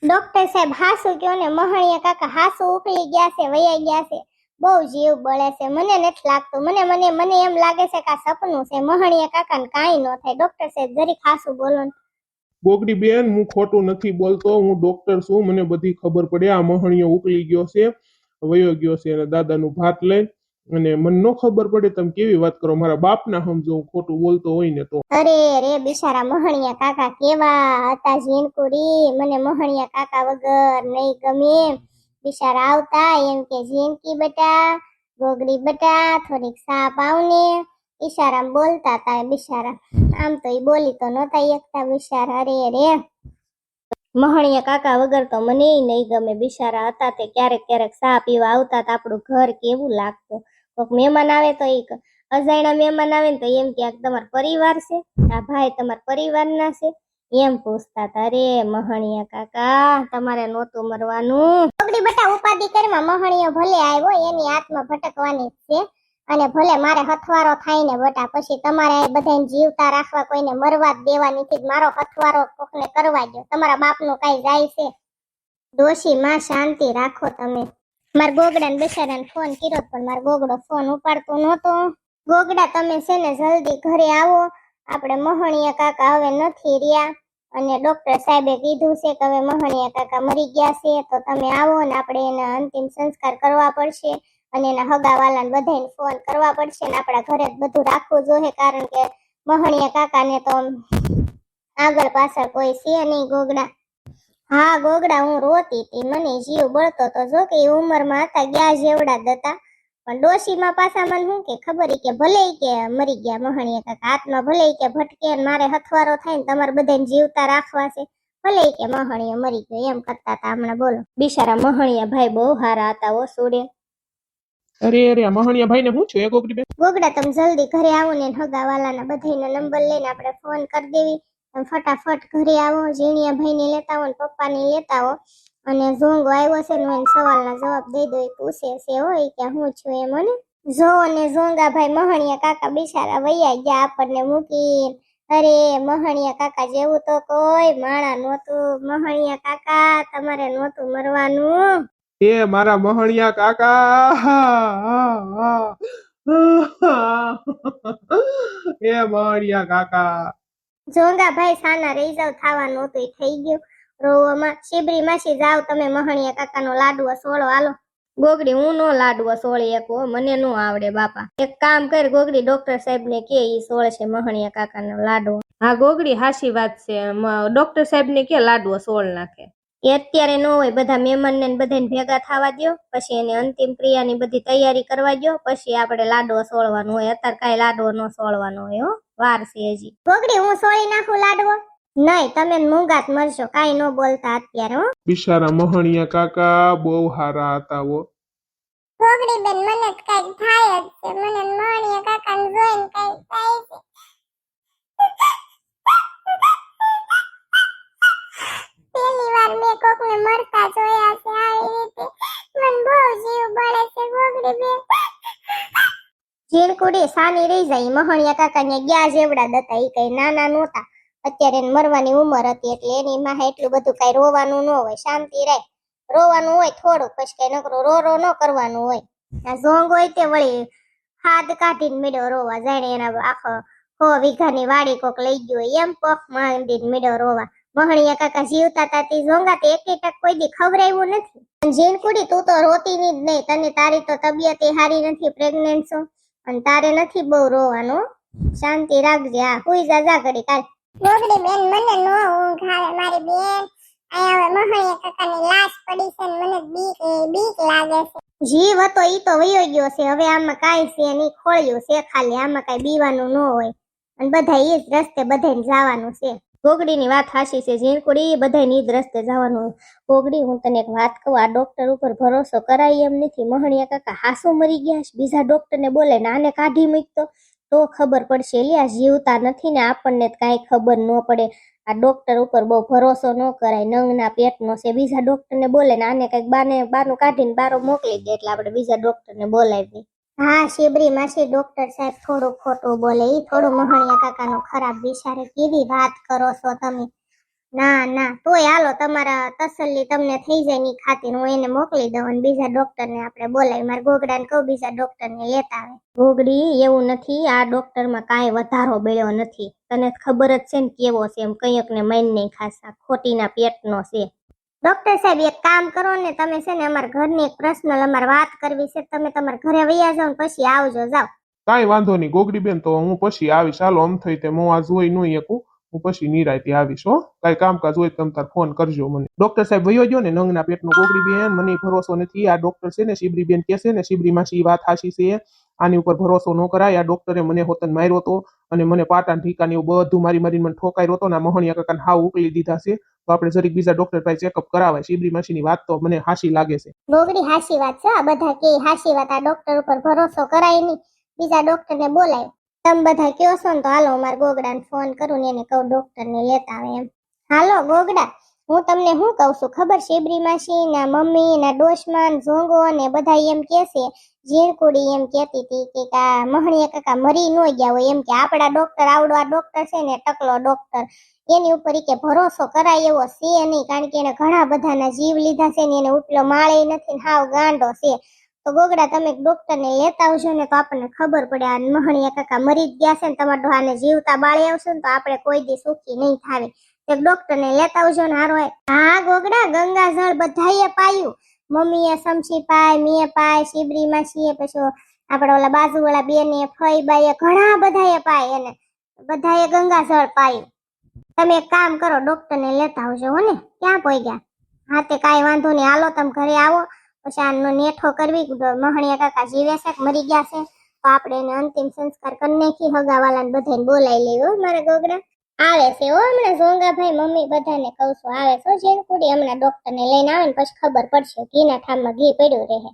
Doctor સાહેબ હાસુ કયો ને, મહણિયા કાકા હાસુ ઉકળી ગયા છે, વૈયા ગયા છે. બહુ જીવ બળે છે, મને નથી લાગતું. મને એમ લાગે છે કે આ સપનું છે. મહણિયા કાકાને કાંઈ ન થાય. ડોક્ટર સાહેબ જરીક હાસુ બોલો ને. બોગડી બેન, હું ખોટું નથી બોલતો, હું ડોક્ટર છું, મને બધી ખબર પડે. આ મહણિયો ઉકળી ગયો છે, વયો ગયો છે અને દાદાનું ભાત લઈ, અને મને ન ખબર પડે. તમે કેવી વાત કરો, મારા બાપના સમજો હું ખોટું બોલતો હોય ને તો. અરે રે બિચારા મહણિયા કાકા કેવા હતા ઝીણકુડી. મને મહણિયા કાકા વગર નહીં ગમે. બિચારા આવતા એમ કે ઝીણકી બેટા, ગોગડી બેટા, થોડીક સા પાવને. ઈશારામાં બોલતા હતા બિચારા. આમ તો ઈ બોલી તો નહોતા એકતા બિચારા. અરે રે મહણિયા કાકા વગર તો મને નહીં ગમે. બિચારા હતા તે ક્યારેક ક્યારેક સા પીવા આવતા. આપણું ઘર કેવું લાગતું. કોઈક મહેમાન આવે તો એક અજાણ્યા મહેમાન આવે ને તો એમ કે તમારો પરિવાર છે, આ ભાઈ તમારા પરિવારના છે, એમ પૂછતા હતા. અરે મહણિયા કાકા, તમારે નહોતું મરવાનું. છોકરી બેટા ઉપાધિ કરમાં મહણિયો ભલે આવ્યો, એની આત્મા ભટકવાની છે. અને ભલે મારે હથવારો થાય ને બટા, પછી તમારે બધાને જીવતા રાખવા, કોઈને મરવા જ દેવા નથી. મારો હથવારો કોકને કરવા દો. તમારા બાપનું કાંઈ જાય છે? ડોશી માં શાંતિ રાખો તમે. મારા ગોગડાને બેસાડાને ફોન કર્યો પણ મારો ગોગડો ફોન ઉપાડતો નહોતો. ગોગડા તમે છે ને જલ્દી ઘરે આવો. આપણે મહણિયા કાકા હવે નથી રહ્યા, અને ડોક્ટર સાહેબે કીધું છે કે હવે મહણિયા કાકા મરી ગયા છે, તો તમે આવો ને આપણે એના અંતિમ સંસ્કાર કરવા પડશે. અને એના હગાવાલાને બધાને ફોન કરવા પડશે ને આપણા ઘરે જ બધું રાખવું જોઈએ, કારણ કે મહણિયા કાકાને તો આગળ પાછળ કોઈ છે નહીં. ગોગડા હા ગોગડા, હું રોતી હતી, મને જીવ બળતો તો. જો કે ઉંમરમાં હતા, ગયા જેવડા જ હતા, પણ ડોશીમાં પાછા મને શું કે ખબર કે ભલે કે મરી ગયા મહણિયા કાકા, આત્મા ભલે કે ભટકે, મારે હથવારો થાય ને તમારે બધાને જીવતા રાખવા છે, ભલે કે મહણિયો મરી ગયો એમ કરતા હતા હમણાં. બોલો બિચારા મહણિયા ભાઈ બહુ હારા હતા ઓ સોડે. અરે આ મહણિયા ભાઈ ને શું છે ગોગડી બેન? ગોગડા તમે જલ્દી ઘરે આવો ને હગાવાલાના બધાના નંબર લઈને આપણે ફોન કરી દેવી. તમે ફટાફટ ઘરે આવો, ઝીણિયા ભાઈને લેતા આવો ને પપ્પાને લેતા આવો. અને ઝોંગો આવ્યો છે ને એને સવાલના જવાબ દઈ દો. પૂછે છે હોય કે હું છું એમ. ને જો ને ઝોંગા ભાઈ મહણિયા કાકા બિચારા વૈયા ગયા આપણને મૂકીને. અરે મહણિયા કાકા જેવું તો કોઈ માણા નહોતું. મહણિયા કાકા, તમારે નહોતું મરવાનું. એ મારા મહણિયા કાકા, એ મહણિયા કાકા. ઝોંગા ભાઈ સાના રહી જાવ, થવાનું હતું એ થઈ ગયું. રોવામાં શિબરી માસી જાવ તમે મહણિયા કાકાનો લાડવો સોળો. હાલો ગોગડી, હું નો લાડવો સોળી એકવો, મને નો આવડે બાપા. એક કામ કર ગોગડી, ડોક્ટર સાહેબ ને કે ઈ સોળ છે મહણિયા કાકાનો લાડવો. હા ગોગડી, હાચી વાત છે. ડોક્ટર સાહેબ ને કે લાડવો સોળ નાખે. એ અત્યારે ન હોય, બધા મહેમાન ને બધાને ભેગા થવા દો, પછી એની અંતિમ ક્રિયાની બધી તૈયારી કરવા દો, પછી આપણે લાડવો સોળવાનો હોય. અત્યારે કઈ લાડવો ન સોળવાનો હોય હો, વાર છે હજી. ગોગડી, હું સોળી નાખું લાડવો? નહીં, તમે મૂંગાત મરશો, કાઈ ન બોલતા અત્યારે હો. બિચારા મહણિયા કાકા બહુ હારા હતા હો. ગોગડી બેન, મને કઈ થાય જ છે. મને મહણિયા કાકાને જોઈને કઈ થાય છે. પહેલી વાર મેં કોકને મરતા જોયા છે આવી રીતે. મને બહુ જીવ બળે છે ગોગડી બેન. ઝીણકુડી સાની રહી જાય. મહણિયા કાકા ને ગયા જેવડા જ હતા, એ કઈ નાના નહોતા. અત્યારે એને મરવાની ઉંમર હતી એટલે એની માહે એટલું બધું કઈ રોવાનું ન હોય. શાંતિ રહે, રોવાનું હોય થોડું, પછી કઈ નકરો રો ન કરવાનું હોય. આ ઝોંગ હોય તે વળી હાથ કાઢીને મેળો રોવા, જાણે એના આખો 100 વીઘાની વાડી કોક લઈ ગયો એમ પખ માંડીને મેળો રોવા. મહણિયા કાકા જીવતા હતા તે ઝોંગા તે એક ટક કોઈ દી ખવરાયું નથી. ઝીણકુડી, તું તો રોતી ની જ નહીં. તને તારી તો તબિયત હારી નથી, પ્રેગ્નેન્ટ છો, અને તારે નથી બહુ રોવાનું. શાંતિ રાખજે. આ હુઈ જા ઘડી કાલ. ગોગડી બેન, મને નો ઊંઘ આવે મારી બેન. આયા હવે મહણિયા કાકાની લાશ પડી છે ને મને બીક લાગે છે. જીવ હતો ઈ તો વયો ગયો છે, હવે આમાં કાઈ છે નહીં, ખોળ્યું છે ખાલી. આમાં કઈ બીવાનું ન હોય, અને બધા ઈ જ રસ્તે બધાને જવાનું છે. ગોગડીની વાત હાચી છે ઝીણકુડી, બધાને ઈ જ રસ્તે જવાનું. ગોગડી, હું તને એક વાત કહું, આ ડોક્ટર ઉપર ભરોસો કરાય એમ નથી. મહણિયા કાકા હાસુ મરી ગયા છે, બીજા ડોક્ટરને બોલે ને આને કાઢી મૂકતો તો ખબર પડશે. લ્યા જીવતા નથી ને આપણને કાંઈ ખબર ન પડે. આ ડોક્ટર ઉપર બહુ ભરોસો ન કરાય. નંગના પેટનો છે, બીજા ડોક્ટરને બોલે ને આને કઈક બાનું કાઢીને બારો મોકલી દે, એટલે આપણે બીજા ડોક્ટરને બોલાવી. હા શિબરી માસી, ડોક્ટર સાહેબ થોડું ખોટું બોલે. ઈ થોડું મહણિયા કાકાનું ખરાબ. બિચારે કેવી વાત કરો છો તમે. ના ના તોય હાલો તમારા તસલ્લી તમને થઈ જાય ની ખાतिर હું એને મોકલી દઉં અને બીજા ડોક્ટરને આપણે બોલાવી મારા ગોગડાને કહું બીજા ડોક્ટરને લેતા આવે. ગોગડી એવું નથી, આ ડોક્ટરમાં કાંઈ વધારો બેળ્યો નથી. તને ખબર જ છે ને કેવો છે, એમ કંઈક ને માન નહીં ખાસા ખોટીના પેટનો છે. ડોક્ટર સાહેબ એક કામ કરો ને, તમે છે ને અમારા ઘરની એક પર્સનલ અમારે વાત કરવી છે, તમે તમારા ઘરે વયા જાઓ ને પછી આવજો. જાઓ. કાંઈ વાંધો નહીં ગોગડી બેન, તો હું પછી આવીશ. હાલો આમ થઈ તે હું આ જોઈ નહીં શકું, હું પછી નિરાયતી આવીશ હો. કાંઈ કામકાજ હોય તમે તાર ફોન કરજો મને. ડોક્ટર સાહેબ વયો ગયો ને નંગના પેટનો. ગોગડી બેન મને ભરોસો નથી, આ ડોક્ટર છે ને શિબરી બેન કે છે ને શિબરી માસી વાત હાચી છે, આની ઉપર ભરોસો ન કરાય. આ ડોક્ટરે મને હોતન માર્યો હતો અને મને પાટાન ઠીકાને એવું બધું મારીને મને ઠોકાર્યો હતો ને આ મોહણિયા કાકાને હાવ ઉકલી દીધા છે. તો આપણે જરીક બીજા ડોક્ટર પાસે ચેકઅપ કરાવાય. શિબરી માસીની વાત તો મને હાચી લાગે છે. ગોગડી હાચી વાત છે, આ બધા કે હાચી વાત, આ ડોક્ટર ઉપર ભરોસો કરાય નહીં, બીજા ડોક્ટરને બોલાય. તમે બધા કયો છો ને તો હાલો મારા ગોગડાને ફોન કરું ને એને કહું ડોક્ટરને લેતા આવે એમ. હાલો ગોગડા, હું તમને શું કહું છું ખબર, શિબરી માસી ના મમ્મી ના ડોશમાન ઝોંગો ને બધા એમ કે છે, ઝીણકુડી એમ કેતી હતી કે આ મોહણિયા કાકા મરી ન ગયા હોય, એમ કે આપડા ડોક્ટર આવડો આ ડોક્ટર છે ને ટકલો ડોક્ટર, એની ઉપર કે ભરોસો કરાય એવો છે નહીં, કારણ કે એને ઘણા બધાના જીવ લીધા છે ને એને ઉપલો માળે નથી ને હાવ ગાંડો છે. તો ગોગડા તમે ડોક્ટરને લેતા આવજો ને તો આપણને ખબર પડે આ મોહણિયા કાકા મરી જ ગયા છે ને તમારા ડોહાને જીવતા બાળી આવશે ને તો આપણે કોઈ દી સુખી નહીં થાવે. એક ડોક્ટરને લેતા આવજો ને હારો. હા ગોગડા, ગંગાજળ બધાએ પાયું, મમ્મીએ સમસી પાય, મીએ પાય, શિબરી માસીએ, પછી આપડા ઓલા બાજુવાળા બેને ફઈબાઈએ ઘણા બધાએ પાય, એને બધાએ ગંગાજળ પાયું. તમે એક કામ કરો ડોક્ટરને લેતા આવજો હો ને. ક્યાં પોઈ ગયા? હા તે કાંઈ વાંધો નહીં, હાલો તમે ઘરે આવો પછી આનો નેઠો કરવી. મોહણિયા કાકા જીવે છે કે મરી ગયા છે તો આપણે એને અંતિમ સંસ્કાર કરી નાખી, હગાવાલાને બધાને બોલાવી લેવી હો. મારા ગોગડા આવે છે હો હમણાં, ઝોંગાભાઈ મમ્મી બધાને કહું છું આવે છે ઝીણકુડી, હમણાં ડોક્ટરને લઈને આવે ને પછી ખબર પડશે, ઘીના ઠામમાં ઘી પડ્યું રહે.